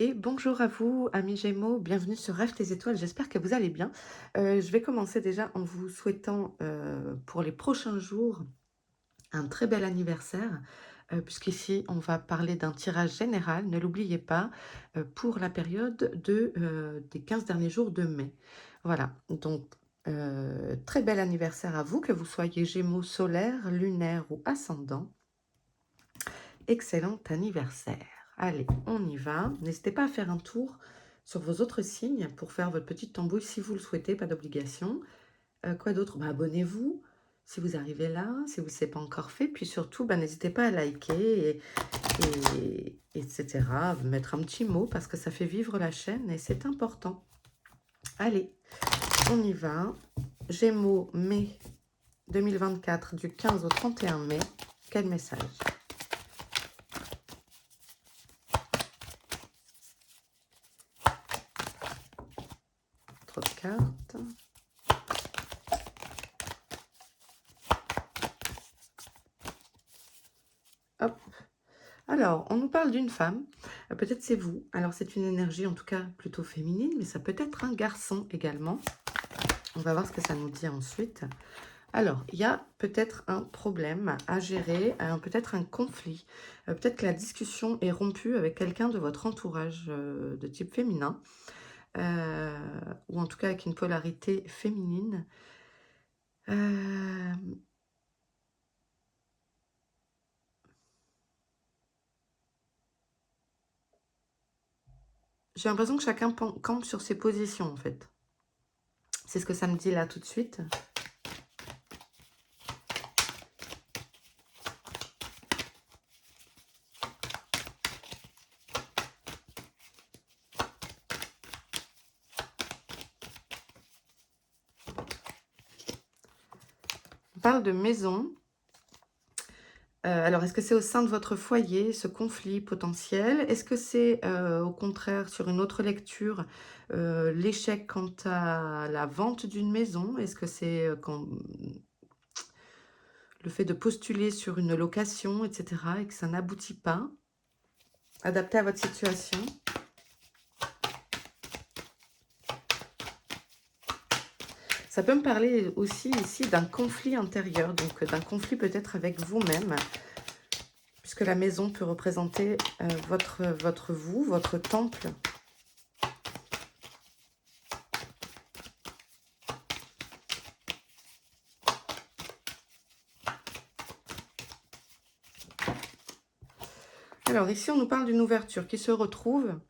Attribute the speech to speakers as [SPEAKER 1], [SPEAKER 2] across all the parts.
[SPEAKER 1] Et bonjour à vous, amis Gémeaux, bienvenue sur Rêve tes étoiles, j'espère que vous allez bien. Je vais commencer déjà en vous souhaitant pour les prochains jours un très bel anniversaire, puisqu'ici on va parler d'un tirage général, ne l'oubliez pas, pour la période des 15 derniers jours de mai. Voilà, donc très bel anniversaire à vous, que vous soyez Gémeaux solaire, lunaire ou ascendant. Excellent anniversaire. Allez, on y va. N'hésitez pas à faire un tour sur vos autres signes pour faire votre petite tambouille si vous le souhaitez, pas d'obligation. Quoi d'autre? Bah, abonnez-vous si vous arrivez là, si vous ne l'avez pas encore fait. Puis surtout, bah, n'hésitez pas à liker, etc. Mettre un petit mot parce que ça fait vivre la chaîne et c'est important. Allez, on y va. Gémeaux, mai 2024, du 15 au 31 mai. Quel message? Trop de cartes. Hop. Alors, on nous parle d'une femme, peut-être c'est vous. Alors, c'est une énergie en tout cas plutôt féminine, mais ça peut être un garçon également. On va voir ce que ça nous dit ensuite. Alors, il y a peut-être un problème à gérer, peut-être un conflit. Peut-être que la discussion est rompue avec quelqu'un de votre entourage de type féminin, ou en tout cas avec une polarité féminine. Euh, J'ai l'impression que chacun campe sur ses positions en fait. C'est ce que ça me dit là tout de suite. On parle de maison. Alors, est-ce que c'est au sein de votre foyer, ce conflit potentiel? Est-ce que c'est, au contraire, sur une autre lecture, l'échec quant à la vente d'une maison? Est-ce que c'est, le fait de postuler sur une location et cetera et que ça n'aboutit pas? Adapté à votre situation? Ça peut me parler aussi ici d'un conflit intérieur, donc d'un conflit peut-être avec vous-même, puisque la maison peut représenter, votre temple. Alors ici, on nous parle d'une ouverture qui se retrouve.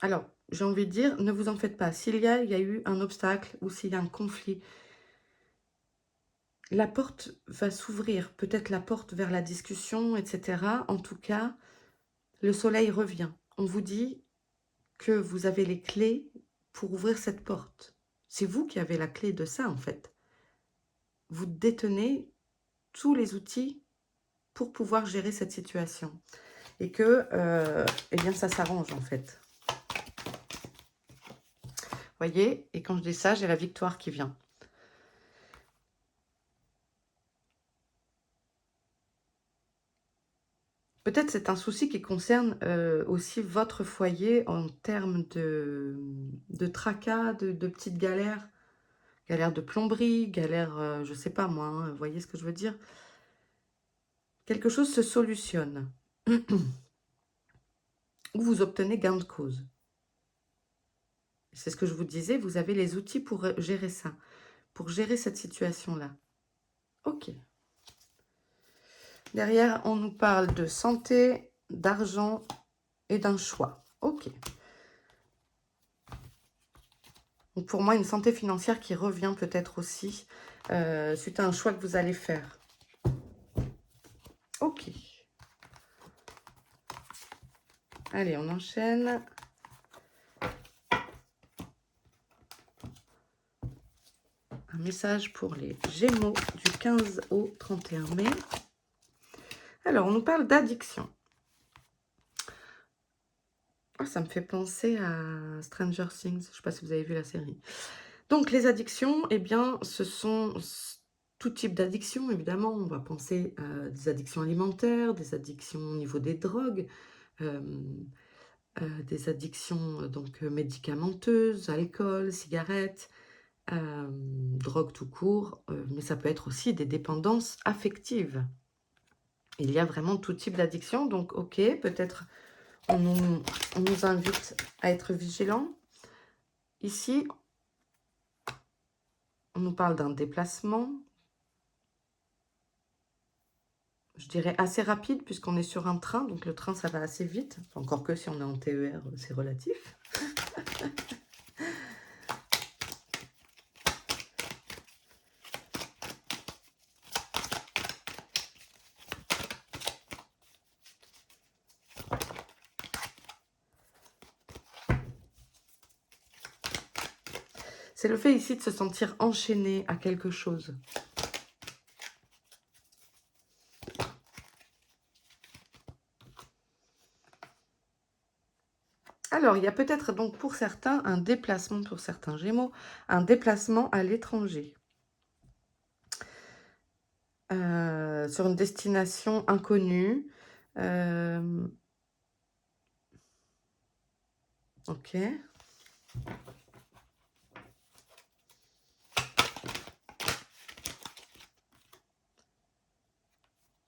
[SPEAKER 1] Alors, j'ai envie de dire, ne vous en faites pas. Il y a eu un obstacle ou s'il y a un conflit, la porte va s'ouvrir. Peut-être la porte vers la discussion, etc. En tout cas, le soleil revient. On vous dit que vous avez les clés pour ouvrir cette porte. C'est vous qui avez la clé de ça, en fait. Vous détenez tous les outils pour pouvoir gérer cette situation. Et que, eh bien, ça s'arrange, en fait. Voyez? Et quand je dis ça, j'ai la victoire qui vient. Peut-être c'est un souci qui concerne aussi votre foyer en termes de tracas, de petites galères. Galères de plomberie, galères, je sais pas moi, hein, vous voyez ce que je veux dire? Quelque chose se solutionne. Ou vous obtenez gain de cause. C'est ce que je vous disais, vous avez les outils pour gérer ça, pour gérer cette situation-là. Ok. Derrière, on nous parle de santé, d'argent et d'un choix. Ok. Donc pour moi, une santé financière qui revient peut-être aussi suite à un choix que vous allez faire. Ok. Allez, on enchaîne. Un message pour les Gémeaux du 15 au 31 mai. Alors, on nous parle d'addiction. Oh, ça me fait penser à Stranger Things. Je ne sais pas si vous avez vu la série. Donc, les addictions, eh bien, ce sont tout type d'addiction, évidemment. On va penser à des addictions alimentaires, des addictions au niveau des drogues, hem, des addictions, donc médicamenteuses, alcool, cigarettes, drogue tout court, mais ça peut être aussi des dépendances affectives. Il y a vraiment tout type d'addiction, donc OK, peut-être on nous on nous invite à être vigilants. Ici, on nous parle d'un déplacement, je dirais assez rapide puisqu'on est sur un train, donc le train ça va assez vite. Enfin, encore que si on est en TER, c'est relatif. C'est le fait ici de se sentir enchaîné à quelque chose. Alors, il y a peut-être donc pour certains un déplacement, pour certains Gémeaux, un déplacement à l'étranger. Sur une destination inconnue. OK.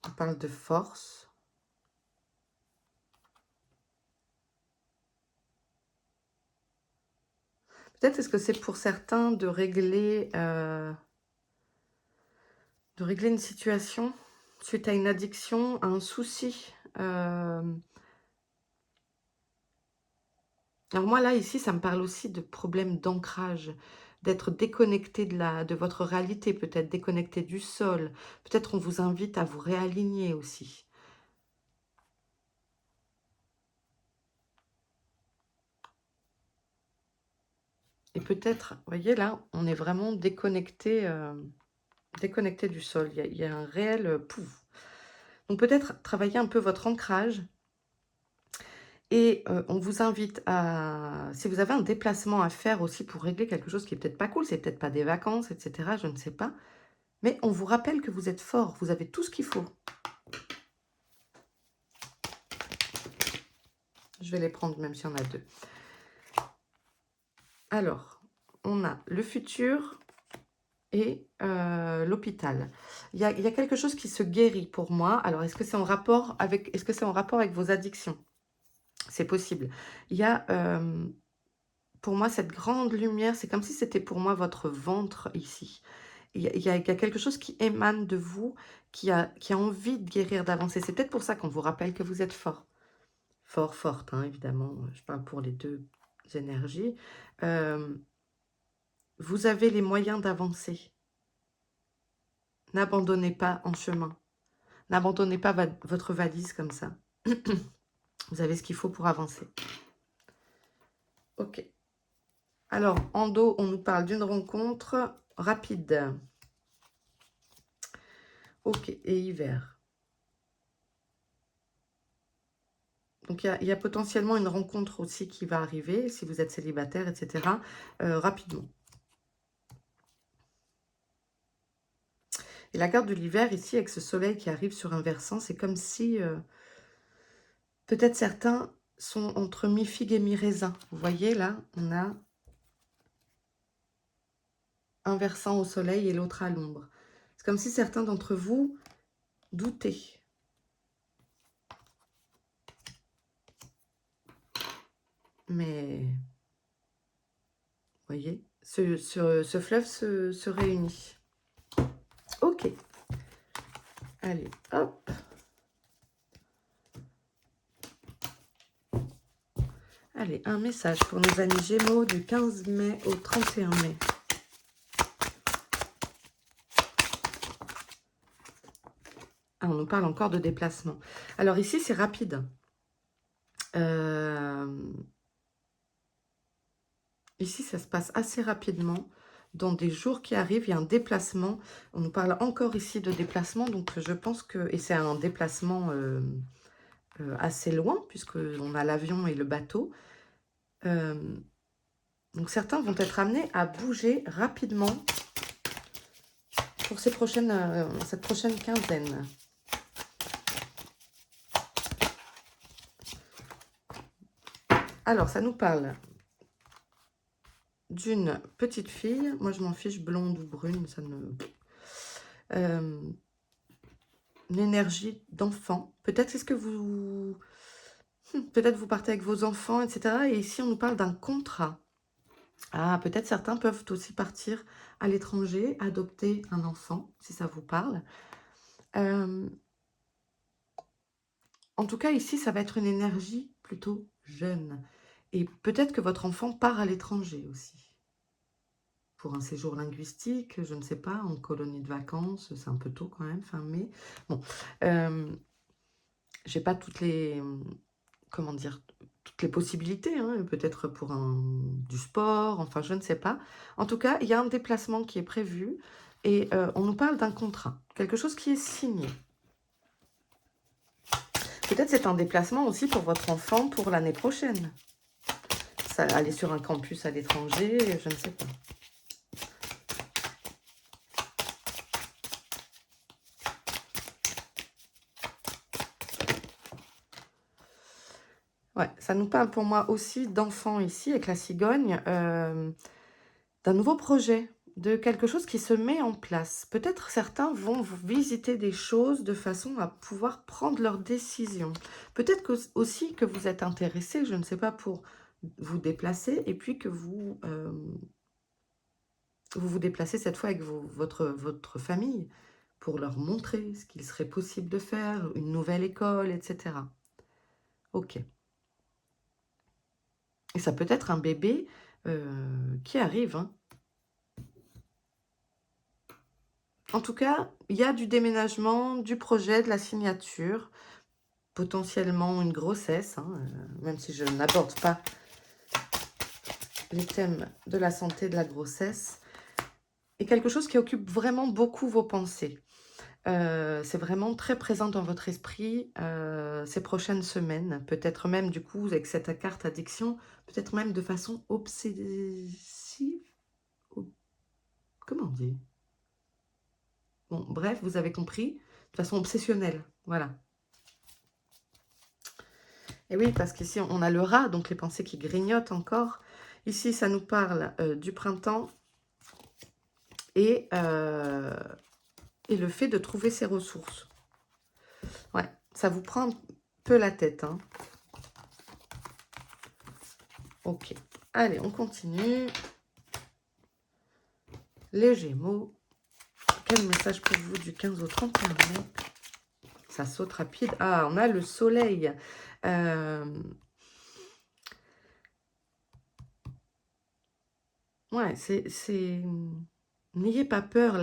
[SPEAKER 1] On parle de force. Peut-être est-ce que c'est pour certains de régler une situation suite à une addiction, à un souci. Alors moi là, ici, ça me parle aussi de problèmes d'ancrage, d'être déconnecté de votre réalité, peut-être déconnecté du sol. Peut-être on vous invite à vous réaligner aussi. Et peut-être, vous voyez là, on est vraiment déconnecté, déconnecté du sol. Il y a un réel pouf. Donc peut-être travailler un peu votre ancrage. Et on vous invite à, si vous avez un déplacement à faire aussi pour régler quelque chose qui est peut-être pas cool, c'est peut-être pas des vacances, etc., je ne sais pas. Mais on vous rappelle que vous êtes fort, vous avez tout ce qu'il faut. Je vais les prendre même s'il y en a deux. Alors, on a le futur et l'hôpital. Il y a quelque chose qui se guérit pour moi. Alors, est-ce que c'est en rapport avec, vos addictions? C'est possible. Il y a, pour moi, cette grande lumière, c'est comme si c'était pour moi votre ventre ici. Il y a quelque chose qui émane de vous, qui a envie de guérir, d'avancer. C'est peut-être pour ça qu'on vous rappelle que vous êtes fort. Fort, forte, hein, évidemment. Je parle pour les deux énergies. Vous avez les moyens d'avancer. N'abandonnez pas en chemin. N'abandonnez pas votre valise comme ça. Vous avez ce qu'il faut pour avancer. Ok. Alors, en dos, on nous parle d'une rencontre rapide. Ok, et hiver. Donc, il y a potentiellement une rencontre aussi qui va arriver, si vous êtes célibataire, etc., rapidement. Et la carte de l'hiver, ici, avec ce soleil qui arrive sur un versant, c'est comme si, peut-être certains sont entre mi-figue et mi-raisin. Vous voyez, là, on a un versant au soleil et l'autre à l'ombre. C'est comme si certains d'entre vous doutaient. Mais, vous voyez, ce fleuve se réunit. Ok. Allez, hop. Allez, un message pour nos amis Gémeaux du 15 mai au 31 mai. Ah, on nous parle encore de déplacement. Alors ici, c'est rapide. Ici, ça se passe assez rapidement. Dans des jours qui arrivent, il y a un déplacement. On nous parle encore ici de déplacement. Donc, je pense que... Et c'est un déplacement assez loin, puisqu'on a l'avion et le bateau. Donc, certains vont être amenés à bouger rapidement pour cette prochaine quinzaine. Alors, ça nous parle d'une petite fille. Moi, je m'en fiche, blonde ou brune, ça ne... une énergie d'enfant. Peut-être est-ce que vous... Peut-être vous partez avec vos enfants, etc. Et ici, on nous parle d'un contrat. Ah, peut-être certains peuvent aussi partir à l'étranger, adopter un enfant, si ça vous parle. En tout cas, ici, ça va être une énergie plutôt jeune. Et peut-être que votre enfant part à l'étranger aussi. Pour un séjour linguistique, je ne sais pas, en colonie de vacances, c'est un peu tôt quand même, fin mai. Bon, j'ai pas toutes les... Comment dire, toutes les possibilités, hein, peut-être pour du sport, enfin je ne sais pas. En tout cas, il y a un déplacement qui est prévu et on nous parle d'un contrat, quelque chose qui est signé. Peut-être c'est un déplacement aussi pour votre enfant pour l'année prochaine. Ça, aller sur un campus à l'étranger, je ne sais pas. Ouais, ça nous parle pour moi aussi d'enfants ici, avec la cigogne, d'un nouveau projet, de quelque chose qui se met en place. Peut-être certains vont vous visiter des choses de façon à pouvoir prendre leurs décisions. Peut-être aussi que vous êtes intéressé, je ne sais pas, pour vous déplacer, et puis que vous vous déplacez cette fois avec votre famille, pour leur montrer ce qu'il serait possible de faire, une nouvelle école, etc. Ok. Et ça peut être un bébé qui arrive, hein. En tout cas, il y a du déménagement, du projet, de la signature, potentiellement une grossesse, hein, même si je n'aborde pas les thèmes de la santé de la grossesse, et quelque chose qui occupe vraiment beaucoup vos pensées. C'est vraiment très présent dans votre esprit ces prochaines semaines, peut-être même du coup avec cette carte addiction, peut-être même de façon obsessive. Comment on dit? Bon, bref, vous avez compris, de façon obsessionnelle, voilà. Et oui, parce qu'ici, on a le rat, donc les pensées qui grignotent encore. Ici, ça nous parle du printemps et le fait de trouver ses ressources. Ouais, ça vous prend un peu la tête, hein. Ok, allez, on continue. Les Gémeaux. Quel message pour vous du 15 au 31 mai? Ça saute rapide. Ah, on a le soleil. Ouais, c'est... N'ayez pas peur,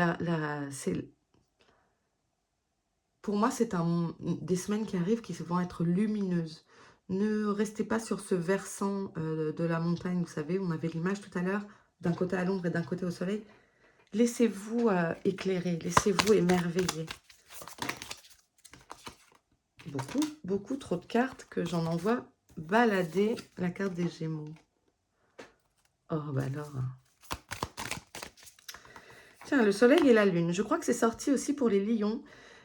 [SPEAKER 1] pour moi, c'est des semaines qui arrivent qui vont être lumineuses. Ne restez pas sur ce versant de la montagne, vous savez, on avait l'image tout à l'heure, d'un côté à l'ombre et d'un côté au soleil. Laissez-vous éclairer, laissez-vous émerveiller. Beaucoup, beaucoup trop de cartes que j'en envoie balader la carte des Gémeaux. Oh, bah alors... Tiens, le soleil et la lune. Je crois que c'est sorti aussi pour les lions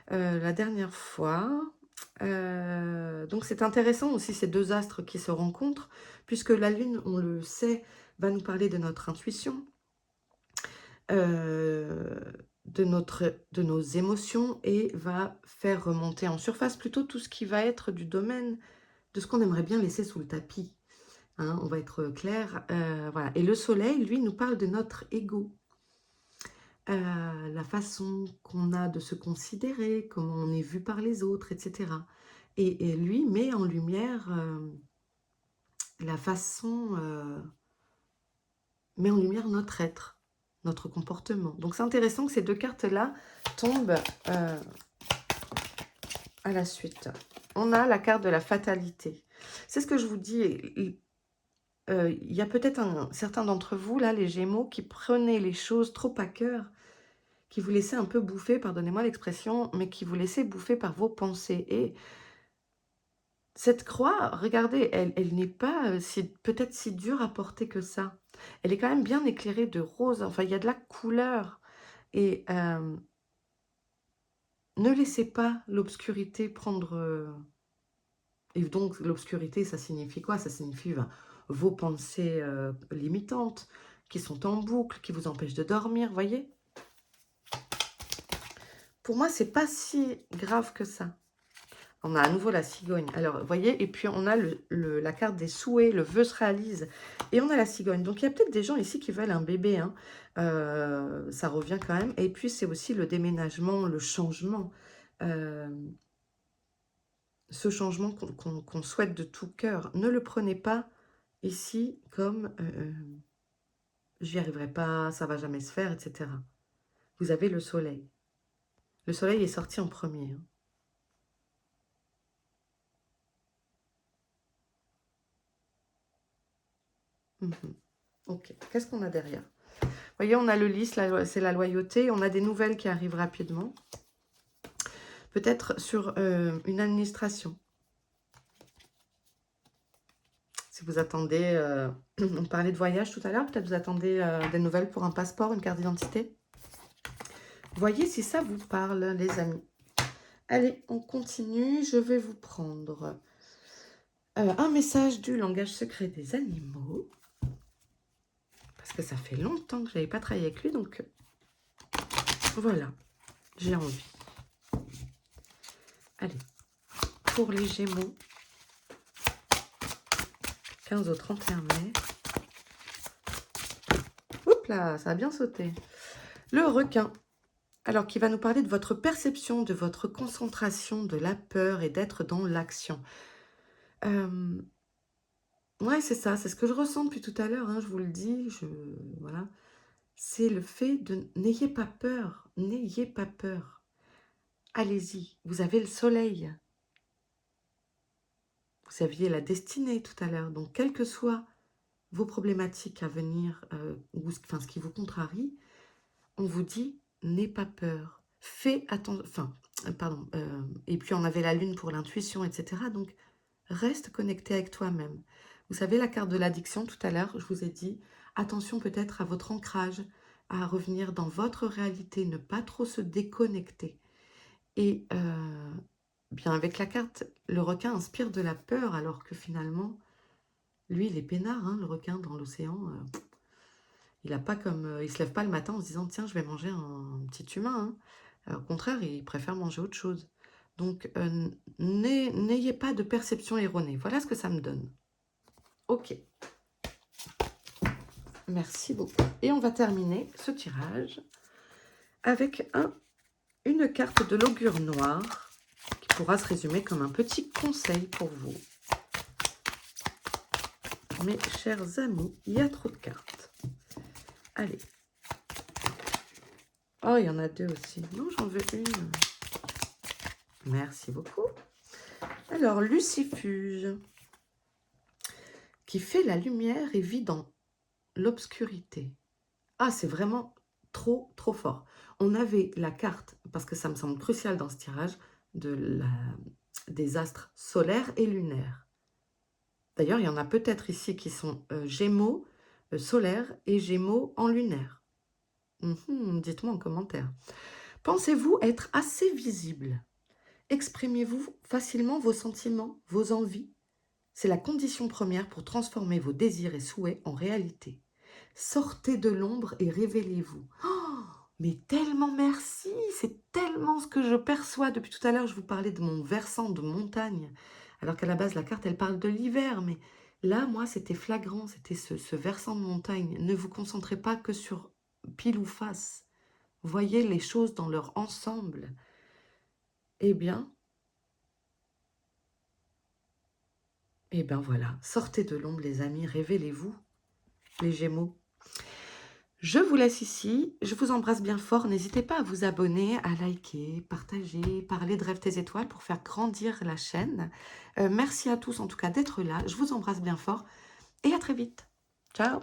[SPEAKER 1] la dernière fois. Donc, c'est intéressant aussi ces deux astres qui se rencontrent, puisque la lune, on le sait, va nous parler de notre intuition, de nos émotions et va faire remonter en surface plutôt tout ce qui va être du domaine de ce qu'on aimerait bien laisser sous le tapis. Hein, on va être clair. Voilà. Et le soleil, lui, nous parle de notre ego. La façon qu'on a de se considérer, comment on est vu par les autres, etc. Et lui met en lumière la façon, met en lumière notre être, notre comportement. Donc c'est intéressant que ces deux cartes-là tombent à la suite. On a la carte de la fatalité. C'est ce que je vous dis. Il y a peut-être certains d'entre vous, là, les Gémeaux, qui prenaient les choses trop à cœur, qui vous laissaient un peu bouffer, pardonnez-moi l'expression, mais qui vous laissaient bouffer par vos pensées. Et cette croix, regardez, elle n'est pas peut-être si dure à porter que ça. Elle est quand même bien éclairée de rose, enfin il y a de la couleur. Et Ne laissez pas l'obscurité prendre... Et donc, l'obscurité, ça signifie quoi? Ça signifie vos pensées limitantes, qui sont en boucle, qui vous empêchent de dormir, voyez? Pour moi, c'est pas si grave que ça. On a à nouveau la cigogne. Alors, vous voyez, et puis on a la carte des souhaits, le vœu se réalise. Et on a la cigogne. Donc, il y a peut-être des gens ici qui veulent un bébé. Hein. Ça revient quand même. Et puis, c'est aussi le déménagement, le changement. Ce changement qu'on souhaite de tout cœur. Ne le prenez pas ici comme j'y arriverai pas, ça va jamais se faire, etc. Vous avez le soleil. Le soleil est sorti en premier. Hein. Ok, qu'est-ce qu'on a derrière? Vous voyez, on a le lys, c'est la loyauté. On a des nouvelles qui arrivent rapidement. Peut-être sur une administration. Si vous attendez, on parlait de voyage tout à l'heure, peut-être vous attendez des nouvelles pour un passeport, une carte d'identité. Voyez si ça vous parle, les amis. Allez, on continue. Je vais vous prendre un message du langage secret des animaux. Parce que ça fait longtemps que je n'avais pas travaillé avec lui, donc voilà, j'ai envie. Allez, pour les Gémeaux, 15 au 31 mai. Oups là, ça a bien sauté. Le requin, alors qui va nous parler de votre perception, de votre concentration, de la peur et d'être dans l'action. Ouais, c'est ça, c'est ce que je ressens depuis tout à l'heure, hein, je vous le dis, voilà. C'est le fait de... N'ayez pas peur, n'ayez pas peur. Allez-y, vous avez le soleil. Vous aviez la destinée tout à l'heure, donc quelles que soient vos problématiques à venir, ou enfin, ce qui vous contrarie, on vous dit, n'aie pas peur. Fais attention, enfin, pardon, et puis on avait la lune pour l'intuition, etc. Donc, reste connecté avec toi-même. Vous savez, la carte de l'addiction, tout à l'heure, je vous ai dit, attention peut-être à votre ancrage, à revenir dans votre réalité, ne pas trop se déconnecter. Et bien avec la carte, le requin inspire de la peur, alors que finalement, lui, il est peinard, hein, le requin dans l'océan. Il a pas comme, il se lève pas le matin en se disant, tiens, je vais manger un petit humain. Hein. Au contraire, il préfère manger autre chose. Donc, n'ayez pas de perception erronée. Voilà ce que ça me donne. Ok. Merci beaucoup. Et on va terminer ce tirage avec une carte de l'augure noir qui pourra se résumer comme un petit conseil pour vous. Mes chers amis, il y a trop de cartes. Allez. Oh, il y en a deux aussi. Non, j'en veux une. Merci beaucoup. Alors, Lucifuge, qui fait la lumière et vit dans l'obscurité. Ah, c'est vraiment trop, trop fort. On avait la carte, parce que ça me semble crucial dans ce tirage, des astres solaires et lunaires. D'ailleurs, il y en a peut-être ici qui sont Gémeaux solaires et Gémeaux en lunaire. Dites-moi en commentaire. Pensez-vous être assez visible? Exprimez-vous facilement vos sentiments, vos envies? C'est la condition première pour transformer vos désirs et souhaits en réalité. Sortez de l'ombre et révélez-vous. Oh, mais tellement merci, c'est tellement ce que je perçois. Depuis tout à l'heure, je vous parlais de mon versant de montagne, alors qu'à la base, la carte, elle parle de l'hiver, mais là, moi, c'était flagrant, c'était ce versant de montagne. Ne vous concentrez pas que sur pile ou face. Voyez les choses dans leur ensemble. Eh bien voilà, sortez de l'ombre, les amis, révélez-vous, les Gémeaux. Je vous laisse ici, je vous embrasse bien fort. N'hésitez pas à vous abonner, à liker, partager, parler de Rêve tes étoiles pour faire grandir la chaîne. Merci à tous en tout cas d'être là. Je vous embrasse bien fort et à très vite. Ciao!